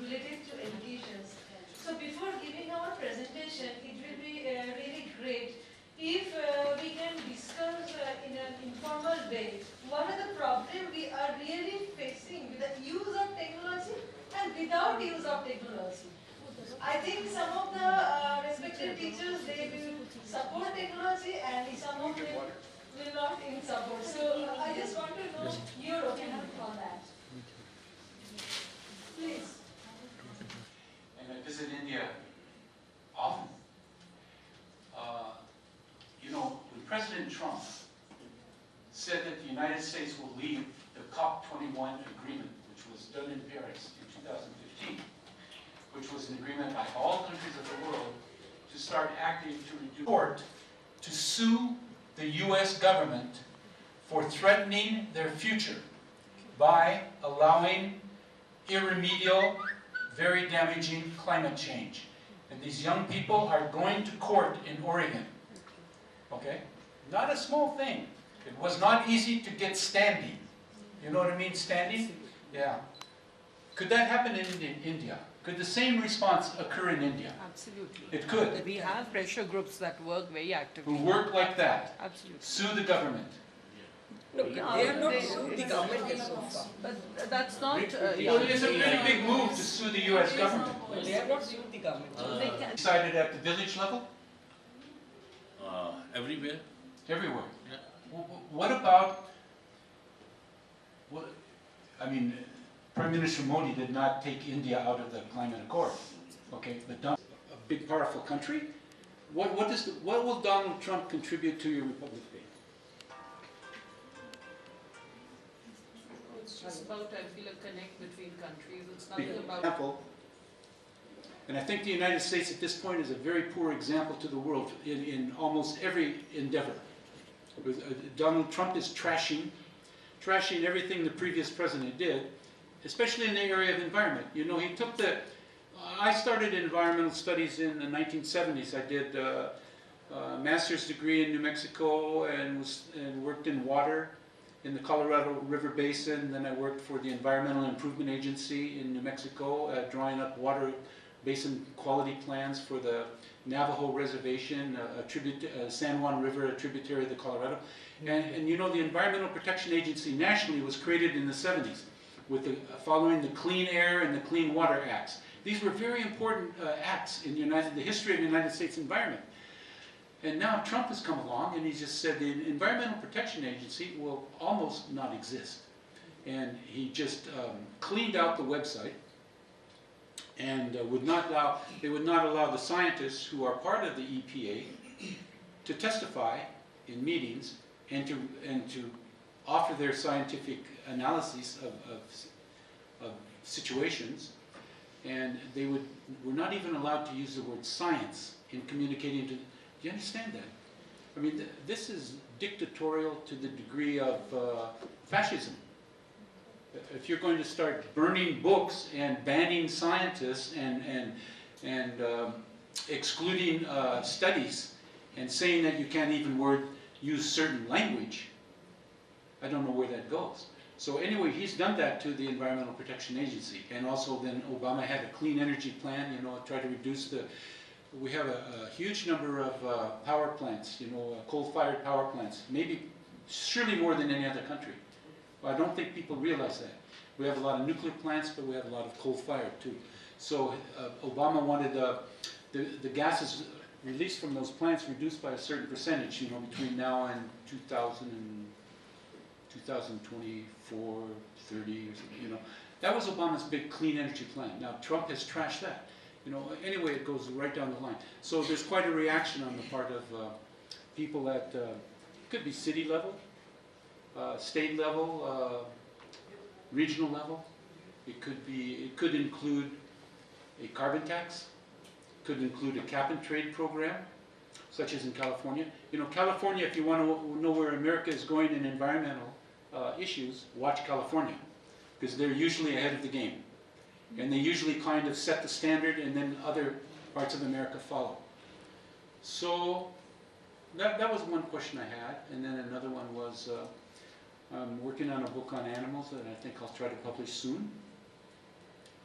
related to education. So before giving our presentation, it will be really great if we can discuss in an informal way what are the problems we are really facing with the use of technology and without use of technology. I think some of the respected teachers, they will support technology and some of them will not in support. So I just want to know your opinion on that. Please. And I visit India often. You know, when President Trump said that the United States will lead the COP21 agreement, which was done in Paris in 2015, which was an agreement by all countries of the world to start acting to reduce court to sue the US government for threatening their future by allowing irremediable, very damaging climate change. And these young people are going to court in Oregon. Okay? Not a small thing. It was not easy to get standing. You know what I mean, standing? Yeah. Could that happen in India? Could the same response occur in India? Absolutely. It could. We have pressure groups that work very actively. Who work like that. Absolutely. Sue the government. No, they have not sued the government yet so far. But that's not... Well, it's a pretty big move to sue the US government. No, they have not sued the government. Decided at the village level? Everywhere. Everywhere. Yeah. What about, I mean, Prime Minister Modi did not take India out of the climate accord, okay, but a big powerful country. What will Donald Trump contribute to your Republic Day? It's just about, I feel, a connect between countries. It's Big nothing about... example, and I think the United States at this point is a very poor example to the world in almost every endeavor. Donald Trump is trashing everything the previous president did, especially in the area of environment. You know, he took the... I started environmental studies in the 1970s. I did a master's degree in New Mexico and worked in water in the Colorado River Basin. Then I worked for the Environmental Improvement Agency in New Mexico, drawing up water basin quality plans for the Navajo Reservation, San Juan River, a tributary of the Colorado. And you know, the Environmental Protection Agency nationally was created in the 70s with following the Clean Air and the Clean Water Acts. These were very important acts in the history of the United States environment. And now Trump has come along and he just said the Environmental Protection Agency will almost not exist. And he just cleaned out the website and they would not allow the scientists who are part of the EPA to testify in meetings and to offer their scientific analyses of situations. And they were not even allowed to use the word science in communicating to... Do you understand that? I mean, this is dictatorial to the degree of fascism. If you're going to start burning books and banning scientists and excluding studies and saying that you can't even use certain language, I don't know where that goes. So anyway, he's done that to the Environmental Protection Agency. And also then Obama had a clean energy plan, you know, try to reduce the... We have a huge number of power plants, you know, coal-fired power plants, surely more than any other country. Well, I don't think people realize that. We have a lot of nuclear plants, but we have a lot of coal-fired too. So Obama wanted the gases released from those plants reduced by a certain percentage, you know, between now and 2024, 30, or something, you know. That was Obama's big clean energy plan. Now Trump has trashed that. You know, anyway, it goes right down the line. So there's quite a reaction on the part of people at, could be city level, state level, regional level. It could include a carbon tax. Could include a cap and trade program, such as in California. You know, California, if you want to know where America is going in environmental issues, watch California, because they're usually ahead of the game. And they usually kind of set the standard and then other parts of America follow. So that was one question I had. And then another one was, I'm working on a book on animals that I think I'll try to publish soon.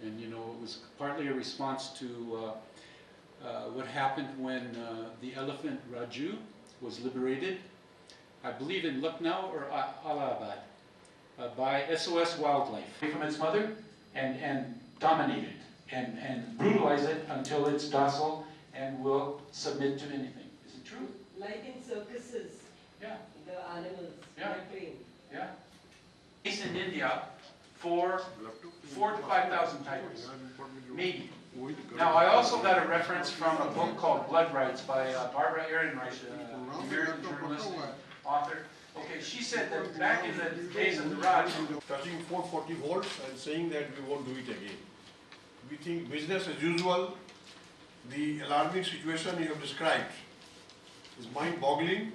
And you know, it was partly a response to what happened when the elephant Raju was liberated, I believe in Lucknow or Allahabad, by SOS Wildlife. From its mother and dominate it and brutalize it until it's docile and will submit to anything. Is it true? Like in circuses, Yeah. the animals, Yeah. they're trained. Yeah. East in India for 4,000 to 5,000 tigers, maybe. Now, I also got a reference from a book called Blood Rights by Barbara Ehrenreich, an American journalist and author. Okay, she said that back in the days of the Raj, touching 440 volts and saying that we won't do it again. We think business as usual. The alarming situation you have described is mind-boggling,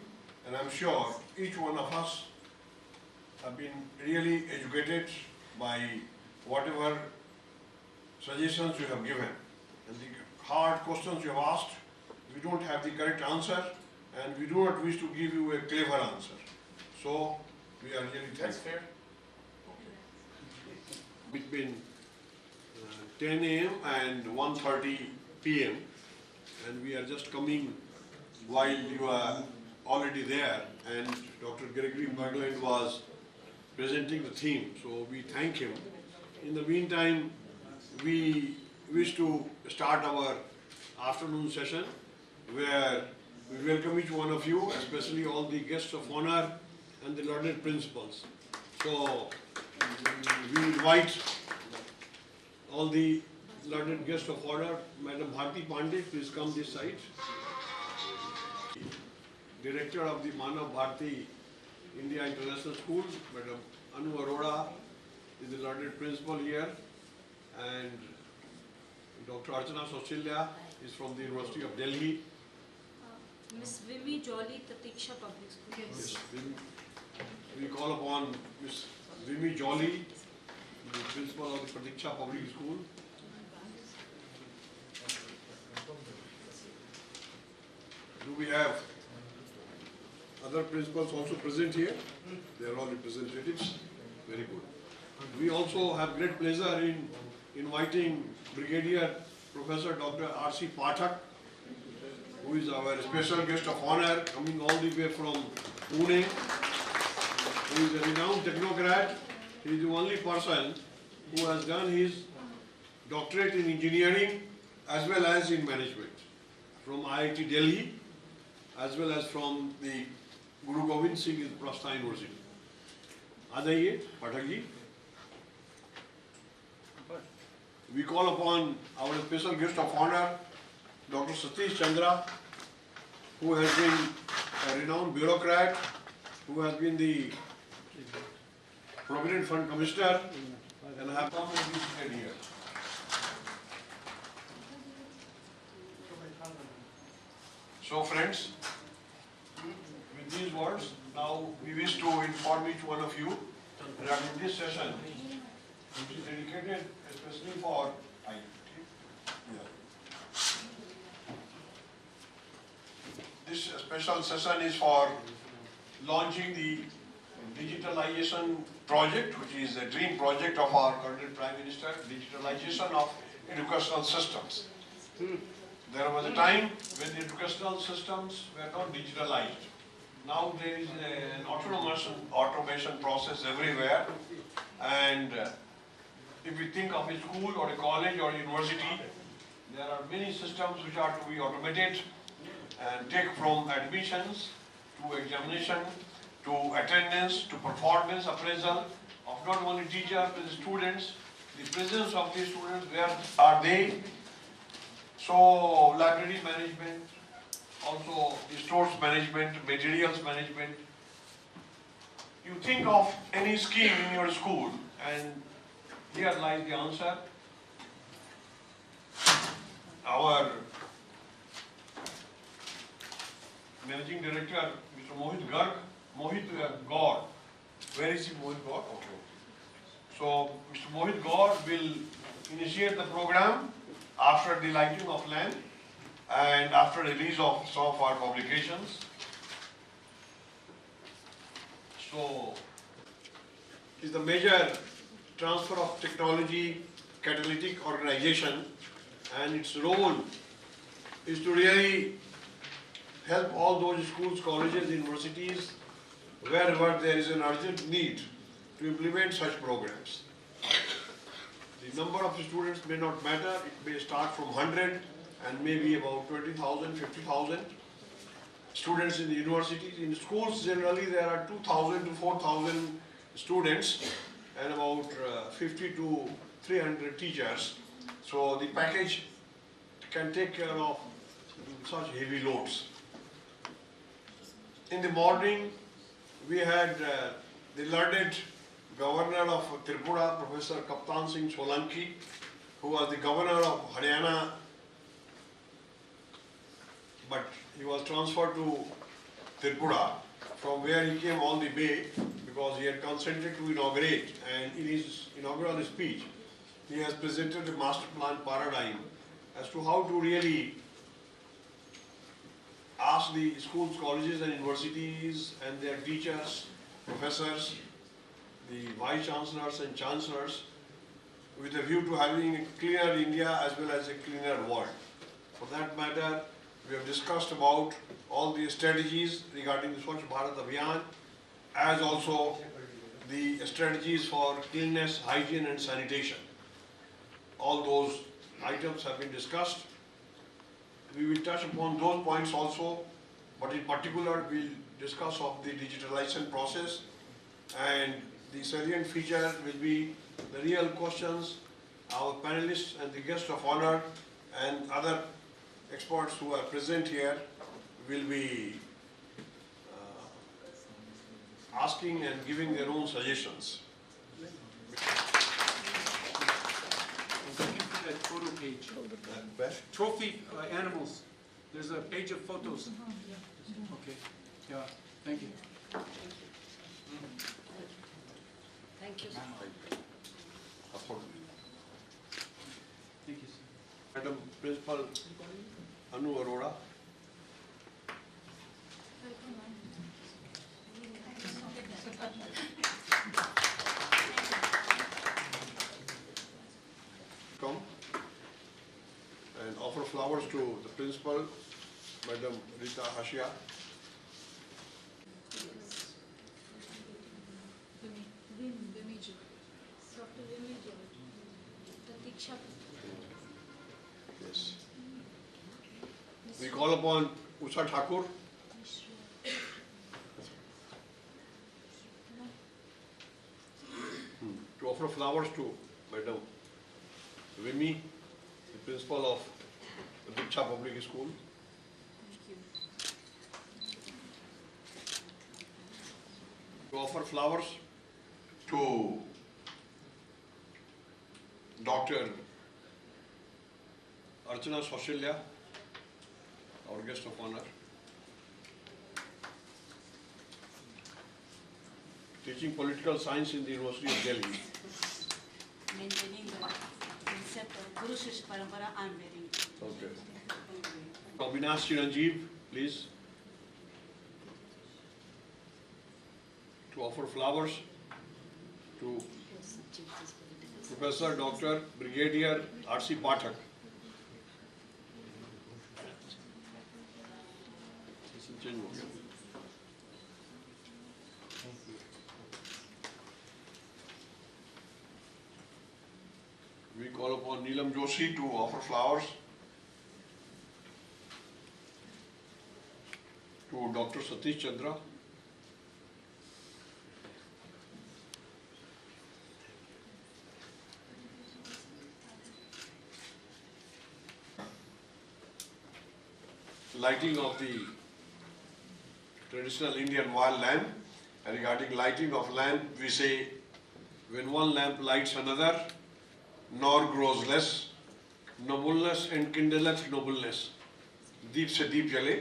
and I'm sure each one of us have been really educated by whatever suggestions you have given. And the hard questions you have asked, we don't have the correct answer, and we do not wish to give you a clever answer. So, we are really that's thankful. fair. Between 10 a.m. and 1:30 p.m. and we are just coming while you are already there, and Dr. Gregory Bergland was presenting the theme, so we thank him. In the meantime, we wish to start our afternoon session where we welcome each one of you, especially all the guests of honor and the learned principals. So we invite all the learned guests of honor. Madam Bharti Pandey, please come this side. Director of the Manav Bharti India International School, Madam Anu Arora is the learned principal here, and Dr. Archana Sochilya is from the University of Delhi. Miss Vimy Jolly, Pratiksha Public School. Yes, we call upon Miss Vimy Jolly, the principal of the Pratiksha Public School. Do we have other principals also present here? They are all representatives. Very good. We also have great pleasure in inviting Brigadier Professor Dr. R.C. Pathak, who is our special guest of honor, coming all the way from Pune, who is a renowned technocrat. He is the only person who has done his doctorate in engineering as well as in management from IIT Delhi, as well as from the Guru Gobind Singh Prastha University. आ जाइए Pathak ji. We call upon our special guest of honor, Dr. Satish Chandra, who has been a renowned bureaucrat, who has been the Provident Fund Commissioner, and have come and been seated here. So friends, with these words, now we wish to inform each one of you that in this session, which is dedicated especially for this special session is for launching the digitalization project, which is a dream project of our current Prime Minister, digitalization of educational systems. There was a time when the educational systems were not digitalized. Now there is an automation process everywhere, and if we think of a school or a college or a university, there are many systems which are to be automated and take from admissions to examination to attendance to performance appraisal of not only teachers but the students, the presence of the students, where are they? So library management, also the stores management, materials management. You think of any scheme in your school, and here lies the answer. Our Managing Director, Mr. Mohit Gaur, where is he, Mohit Gaur? Okay. So Mr. Mohit Gaur will initiate the program after the lighting of lamp and after release of some of our publications. So, is the major transfer of technology, catalytic organization, and its role is to really help all those schools, colleges, universities, wherever there is an urgent need to implement such programs. The number of students may not matter, it may start from 100 and maybe about 20,000, 50,000 students in the universities. In schools generally there are 2,000 to 4,000 students and about 50 to 300 teachers. So the package can take care of such heavy loads. In the morning we had the learned Governor of Tripura, Professor Kaptan Singh Solanki, who was the Governor of Haryana, but he was transferred to Tripura, from where he came all the way because he had consented to inaugurate, and in his inaugural speech he has presented a master plan paradigm as to how to really ask the schools, colleges and universities and their teachers, professors, the vice chancellors and chancellors, with a view to having a cleaner India as well as a cleaner world. For that matter, we have discussed about all the strategies regarding the Swachh Bharat Abhiyan, as also the strategies for cleanliness, hygiene and sanitation. All those items have been discussed. We will touch upon those points also, but in particular we'll discuss of the digitalization process, and the salient feature will be the real questions. Our panelists and the guests of honor and other experts who are present here will be asking and giving their own suggestions. Looking for that photo page. Trophy animals. There's a page of photos. Okay. Yeah. Thank you. Thank you. Thank you, sir. Madam Principal Anu Arora. Come and offer flowers to the principal, Madam Rita Hashia. Yes. We call upon Usha Thakur. To offer flowers to Madam Vimi, the principal of the Diksha Public School. To offer flowers to Dr. Archana Saushalya, our guest of honor. Teaching political science in the University of Delhi. Maintaining the concept of Guru Shishya Parampara, I am wearing. Okay. Satish Chiranjeev, please. To offer flowers to Professor Dr. Brigadier R.C. Pathak. We call upon Neelam Joshi to offer flowers to Dr. Satish Chandra. Lighting of the traditional Indian wall lamp. And regarding lighting of lamp, we say, when one lamp lights another, nor grows less, nobleness enkindleth nobleness. दीप से दीप जले,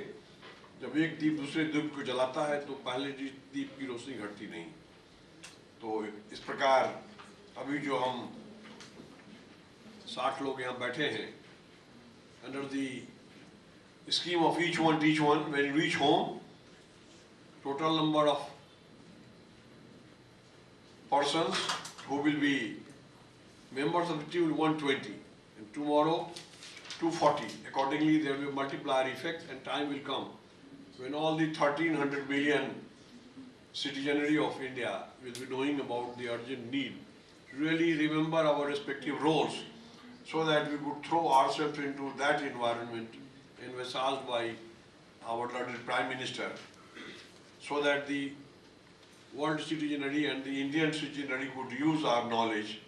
जब एक दीप दूसरे दीप को जलाता है तो पहले दीप की रोशनी घटती नहीं. तो इस प्रकार अभी जो हम 60 लोग यहाँ बैठे हैं, under the scheme of each one teach one, when you reach home, total number of persons who will be members of the team will 120, and tomorrow 240. Accordingly, there will be a multiplier effect, and time will come when all the 1300 million citizenry of India will be knowing about the urgent need to really remember our respective roles, so that we could throw ourselves into that environment envisaged by our learned Prime Minister, so that the world citizenry and the Indian citizenry could use our knowledge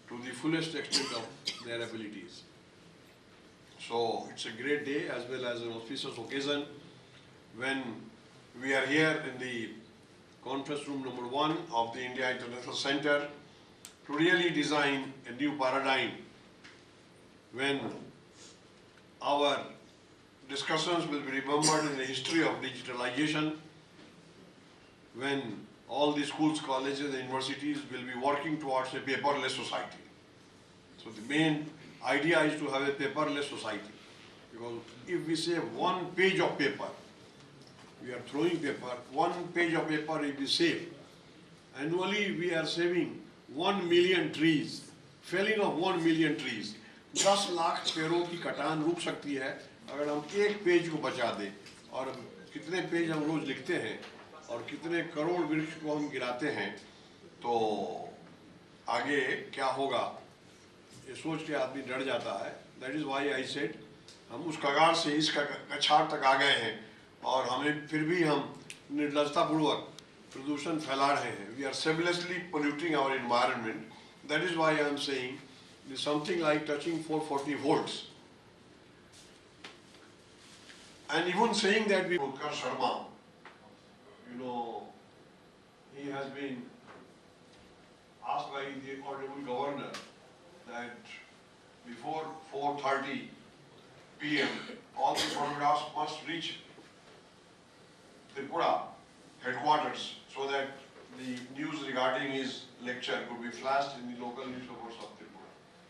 to the fullest extent of their abilities. So it's a great day as well as an auspicious occasion when we are here in the conference room number 1 of the India International Center to really design a new paradigm when our discussions will be remembered in the history of digitalization, when all the schools, colleges and universities will be working towards a paperless society. So the main idea is to have a paperless society, because if we save 1 page of paper, we are throwing paper, 1 page of paper if we save, annually we are saving 1 million trees, felling of 1 million trees. 10 lakh पेड़ों की कटान रुक सकती है अगर हम 1 page को बचा दें, और कितने पेज हम रोज लिखते हैं और कितने करोड़ वृक्ष को हम गिराते हैं, तो आगे क्या होगा ये सोच के आदमी डर जाता है. That is why I said हम उस कगार से इस कछाड़ तक आ गए हैं और हमें फिर भी हम निर्लजतापूर्वक प्रदूषण फैला रहे हैं. We are shamelessly polluting our environment. That is why I am saying it is something like touching 440 volts. And even saying that we Utkarsh Sharma, you know, he has been asked by the Honorable Governor that before 4:30 p.m. all the photographs must reach Tripura headquarters so that the news regarding his lecture could be flashed in the local newspapers of Tripura.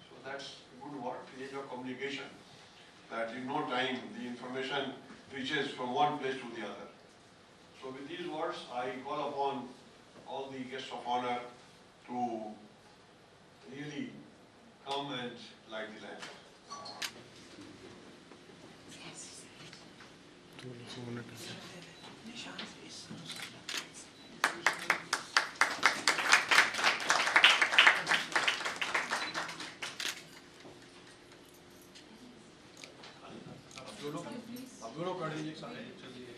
So that's a good work, age of communication, that in no time the information reaches from one place to the other. So with these words, I call upon all the guests of honor to really come and light the lamp. अब दोनों कर दीजिए सारे. चलिए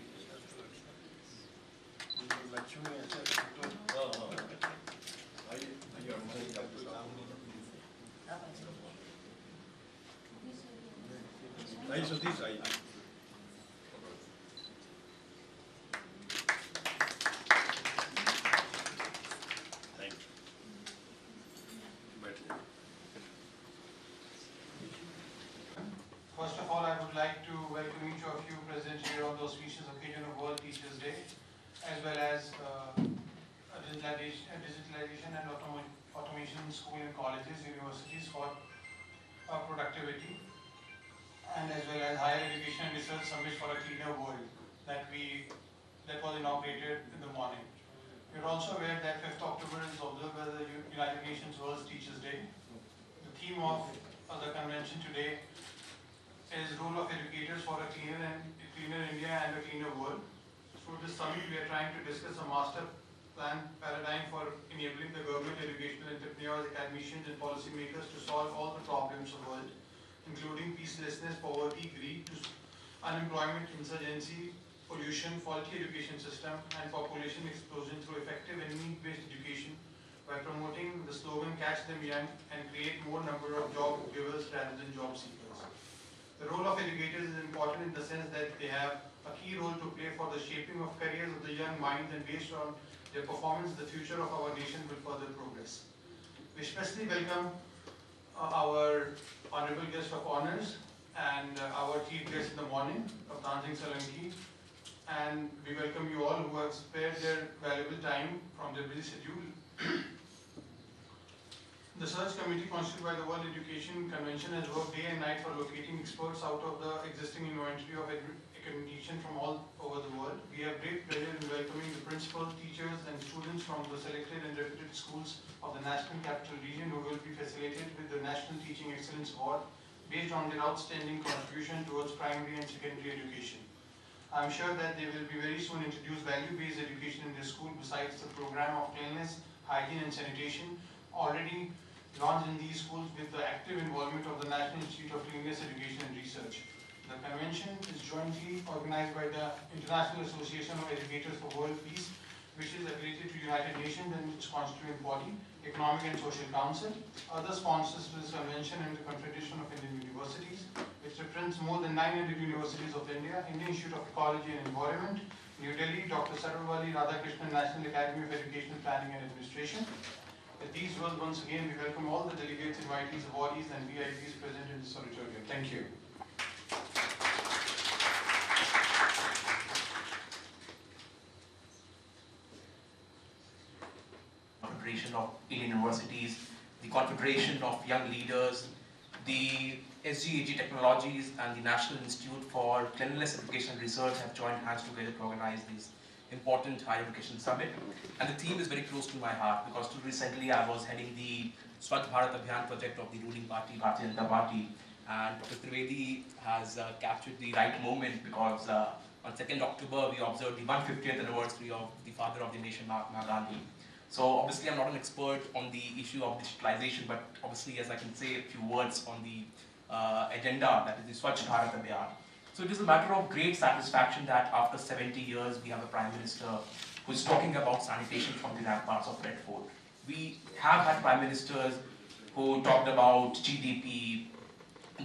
लक्ष्मी ऐसे तो आइए आइए सतीश आइए. First of all, I would like to welcome each of you present here on the auspicious occasion of World Teachers' Day, as well as digitalization and automation school and colleges, universities for productivity, and as well as higher education and research summit for a cleaner world that was inaugurated in the morning. We are also aware that 5th October is observed as the United Nations World Teachers' Day. The theme of the convention today is role of educators for a cleaner India and a cleaner world. Through this summit, we are trying to discuss a master plan paradigm for enabling the government, educational entrepreneurs, academicians and policymakers to solve all the problems of the world, including peacelessness, poverty, greed, unemployment, insurgency, pollution, faulty education system and population explosion through effective and need-based education by promoting the slogan "Catch them young" and create more number of job givers rather than job seekers. The role of educators is important in the sense that they have a key role to play for the shaping of careers of the young minds, and based on their performance, the future of our nation will further progress. We especially welcome our honorable guest of honors and our chief guest in the morning, Kaptan Singh Salanki, and we welcome you all who have spared their valuable time from their busy schedule. The search committee constituted by the World Education Convention has worked day and night for locating experts out of the existing inventory of academicians from all over the world. We have great pleasure in welcoming the principal, teachers and students from the selected and reputed schools of the National Capital Region who will be facilitated with the National Teaching Excellence Award based on their outstanding contribution towards primary and secondary education. I am sure that they will be very soon introduce value-based education in their school besides the program of cleanliness, hygiene and sanitation already launched in these schools with the active involvement of the National Institute of Cleanliness Education and Research. The convention is jointly organized by the International Association of Educators for World Peace, which is affiliated to United Nations and its constituent body, Economic and Social Council. Other sponsors to this convention and the Confederation of Indian Universities, which represents more than 900 universities of India, Indian Institute of Ecology and Environment, New Delhi, Dr. Sarvepalli Radhakrishnan National Academy of Education, Planning and Administration. With these words, once again, we welcome all the delegates, invitees, awardees and VIPs present in this auditorium. Thank you. Confederation of Indian Universities, the Confederation of Young Leaders, the SGAG Technologies and the National Institute for Cleanliness Education and Research have joined hands together to organize this important higher education summit. And the theme is very close to my heart because till recently I was heading the Swachh Bharat Abhiyan project of the ruling party, Bharatiya Janata Party, and Dr. Trivedi has captured the right moment because on 2nd October we observed the 150th anniversary of the father of the nation, Mahatma Gandhi. So obviously I'm not an expert on the issue of digitalization, but obviously as I can say a few words on the agenda, that is the Swachh Bharat Abhiyan. So it is a matter of great satisfaction that after 70 years we have a Prime Minister who is talking about sanitation from the ramparts of Red Fort. We have had Prime Ministers who talked about GDP,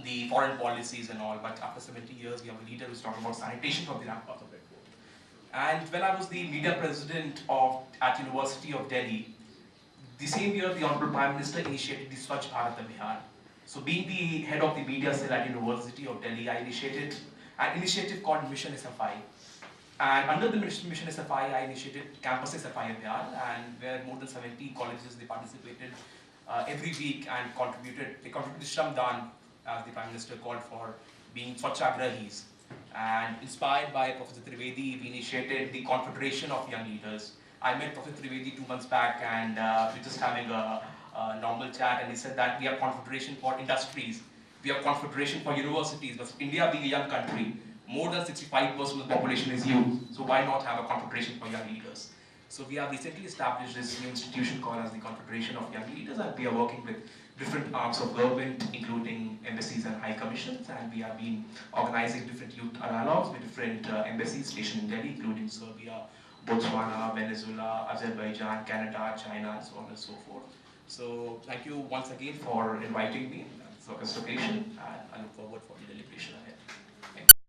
the foreign policies and all, but after 70 years we have a leader who is talking about sanitation from the ramparts of Red Fort. And when I was the media president at University of Delhi, the same year the Honorable Prime Minister initiated the Swachh Bharat Abhiyan. So being the head of the media cell at University of Delhi, I initiated an initiative called Mission SFI. And under the Mission SFI, I initiated Campus SFI Abhiyan, and where more than 70 colleges they participated every week and they contributed Shramdan, as the Prime Minister called for, being Swachhagrahis. And inspired by Professor Trivedi, we initiated the Confederation of Young Leaders. I met Professor Trivedi 2 months back and we were just having a normal chat, and he said that we have Confederation for industries, we have Confederation for universities, but India being a young country, more than 65% of the population is youth, so why not have a Confederation for Young Leaders? So we have recently established this new institution called as the Confederation of Young Leaders, and we are working with different arms of government, including embassies and high commissions, and we have been organizing different youth dialogues with different embassies stationed in Delhi, including Serbia, Botswana, Venezuela, Azerbaijan, Canada, China, and so on and so forth. So thank you once again for inviting me. It's a occasion, and I look forward for the deliberation ahead.